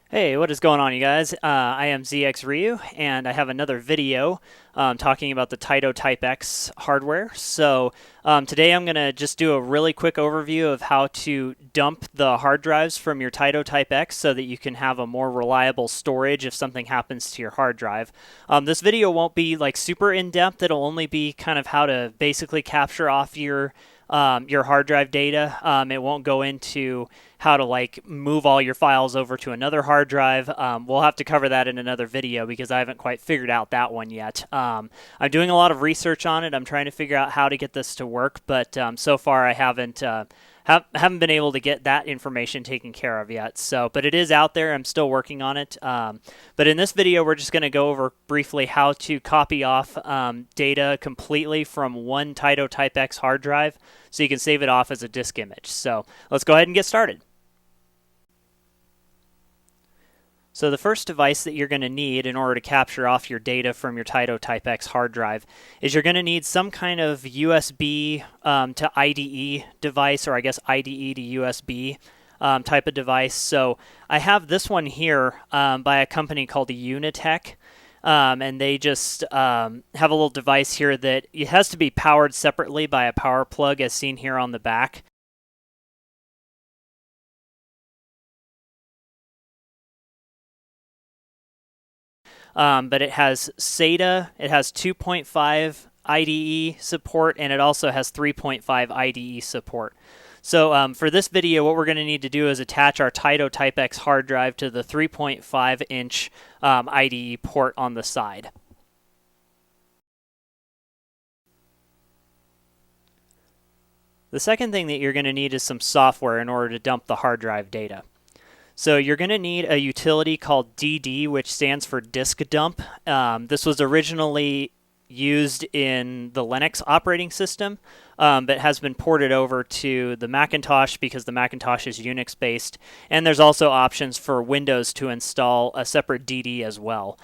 Hey, what is going on, you guys? I am ZXRyuu, and I have another video talking about the Taito Type X hardware. Today I'm going to just do a really quick overview of how to dump the hard drives from your Taito Type X so that you can have a more reliable storage if something happens to your hard drive. This video won't be like super in-depth. It'll only be kind of how to basically capture off your hard drive data. It won't go into how to like move all your files over to another hard drive. We'll have to cover that in another video because I haven't quite figured out that one yet. I'm doing a lot of research on it. I'm trying to figure out how to get this to work, but so far I haven't been able to get that information taken care of yet. But it is out there. I'm still working on it. But in this video, we're just going to go over briefly how to copy off data completely from one Taito Type X hard drive so you can save it off as a disk image. So let's go ahead and get started. So the first device that you're going to need in order to capture off your data from your Taito Type X hard drive is you're going to need some kind of USB to IDE device, or I guess IDE to USB type of device. So I have this one here by a company called Unitech. And they just have a little device here that it has to be powered separately by a power plug as seen here on the back. But it has SATA, it has 2.5 IDE support, and it also has 3.5 IDE support. So for this video, what we're going to need to do is attach our Taito Type X hard drive to the 3.5-inch IDE port on the side. The second thing that you're going to need is some software in order to dump the hard drive data. So you're going to need a utility called DD, which stands for disk dump. This was originally used in the Linux operating system, but has been ported over to the Macintosh because the Macintosh is Unix based, and there's also options for Windows to install a separate DD as well.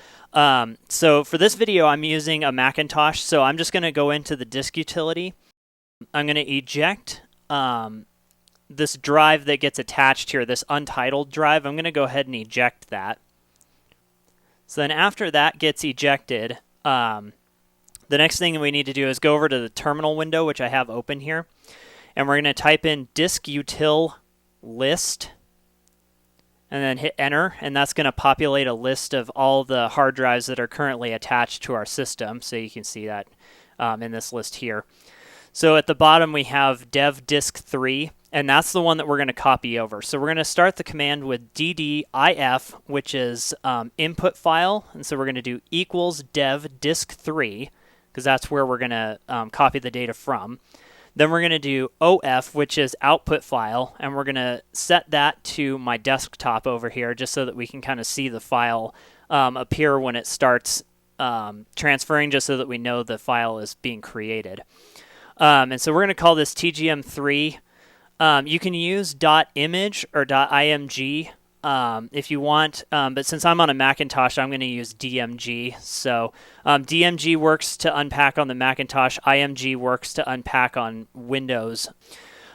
So for this video, I'm using a Macintosh, so I'm just going to go into the disk utility. I'm going to eject this drive that gets attached here, this untitled drive. I'm going to go ahead and eject that. So then after that gets ejected, the next thing we need to do is go over to the terminal window, which I have open here, and we're going to type in disk-util list and then hit enter, and that's going to populate a list of all the hard drives that are currently attached to our system. So you can see that in this list here. So at the bottom we have dev disk 3, and that's the one that we're going to copy over. So we're going to start the command with ddif, which is input file, and so we're going to do equals dev disk 3, because that's where we're going to copy the data from. Then we're going to do OF, which is output file, and we're going to set that to my desktop over here just so that we can kind of see the file appear when it starts transferring, just so that we know the file is being created. And so we're going to call this TGM3. You can use .image or .img if you want, but since I'm on a Macintosh, I'm going to use DMG. So DMG works to unpack on the Macintosh. IMG works to unpack on Windows.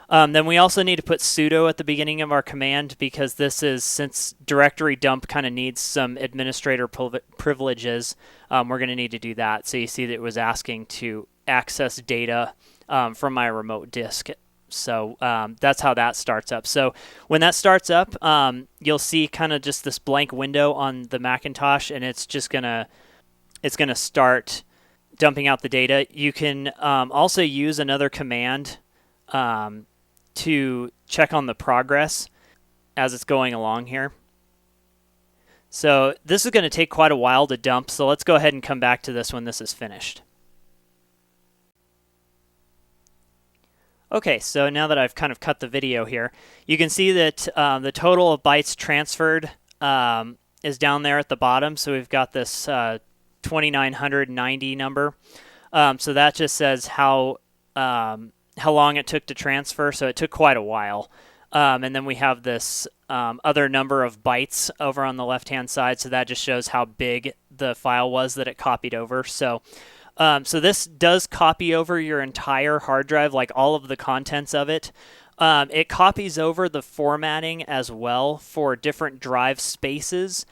Then we also need to put sudo at the beginning of our command because since directory dump kind of needs some administrator privileges, we're going to need to do that. So you see that it was asking to access data from my remote disk. So that's how that starts up. So when that starts up, you'll see kind of just this blank window on the Macintosh, and it's gonna start dumping out the data. You can also use another command to check on the progress as it's going along here. So this is going to take quite a while to dump, so let's go ahead and come back to this when this is finished. Okay, so now that I've kind of cut the video here, you can see that the total of bytes transferred is down there at the bottom. So we've got this 2990 number. So that just says how long it took to transfer. So it took quite a while. And then we have this other number of bytes over on the left-hand side. So that just shows how big the file was that it copied over. So this does copy over your entire hard drive, like all of the contents of it. It copies over the formatting as well for different drive spaces.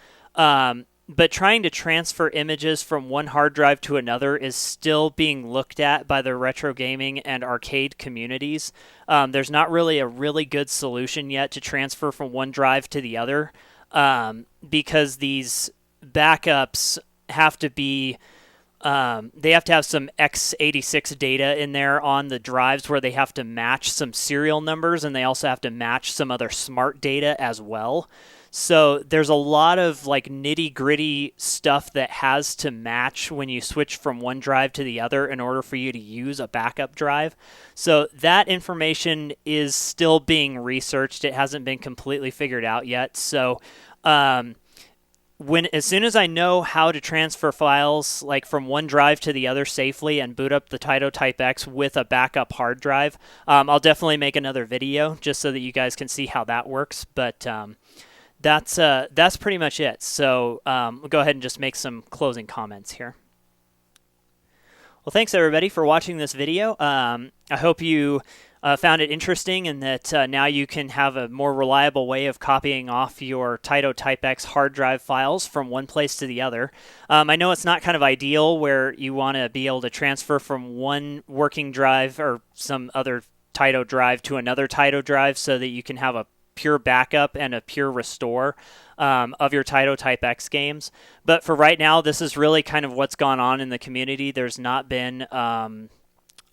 But trying to transfer images from one hard drive to another is still being looked at by the retro gaming and arcade communities. There's not really a really good solution yet to transfer from one drive to the other, because these backups have to be they have to have some x86 data in there on the drives where they have to match some serial numbers, and they also have to match some other smart data as well. So there's a lot of like nitty-gritty stuff that has to match when you switch from one drive to the other in order for you to use a backup drive. So that information is still being researched. It hasn't been completely figured out yet. So as soon as I know how to transfer files like from one drive to the other safely and boot up the Taito Type X with a backup hard drive, I'll definitely make another video just so that you guys can see how that works. But that's pretty much it. So we'll go ahead and just make some closing comments here. Well, thanks everybody for watching this video. I hope you found it interesting, and that now you can have a more reliable way of copying off your Taito Type X hard drive files from one place to the other. I know it's not kind of ideal where you want to be able to transfer from one working drive or some other Taito drive to another Taito drive so that you can have a pure backup and a pure restore of your Taito Type X games. But for right now, this is really kind of what's gone on in the community. There's not been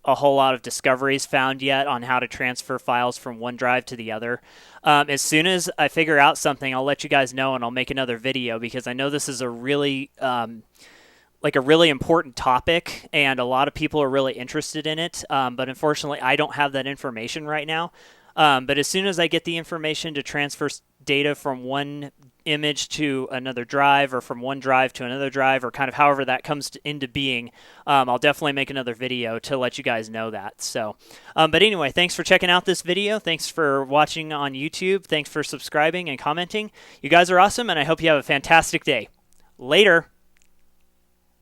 a whole lot of discoveries found yet on how to transfer files from one drive to the other. As soon as I figure out something, I'll let you guys know, and I'll make another video, because I know this is a really like a really important topic, and a lot of people are really interested in it. But unfortunately, I don't have that information right now. But as soon as I get the information to transfer data from one image to another drive, or from one drive to another drive, or kind of however that comes into being, I'll definitely make another video to let you guys know that. So, but anyway, thanks for checking out this video. Thanks for watching on YouTube. Thanks for subscribing and commenting. You guys are awesome, and I hope you have a fantastic day. Later.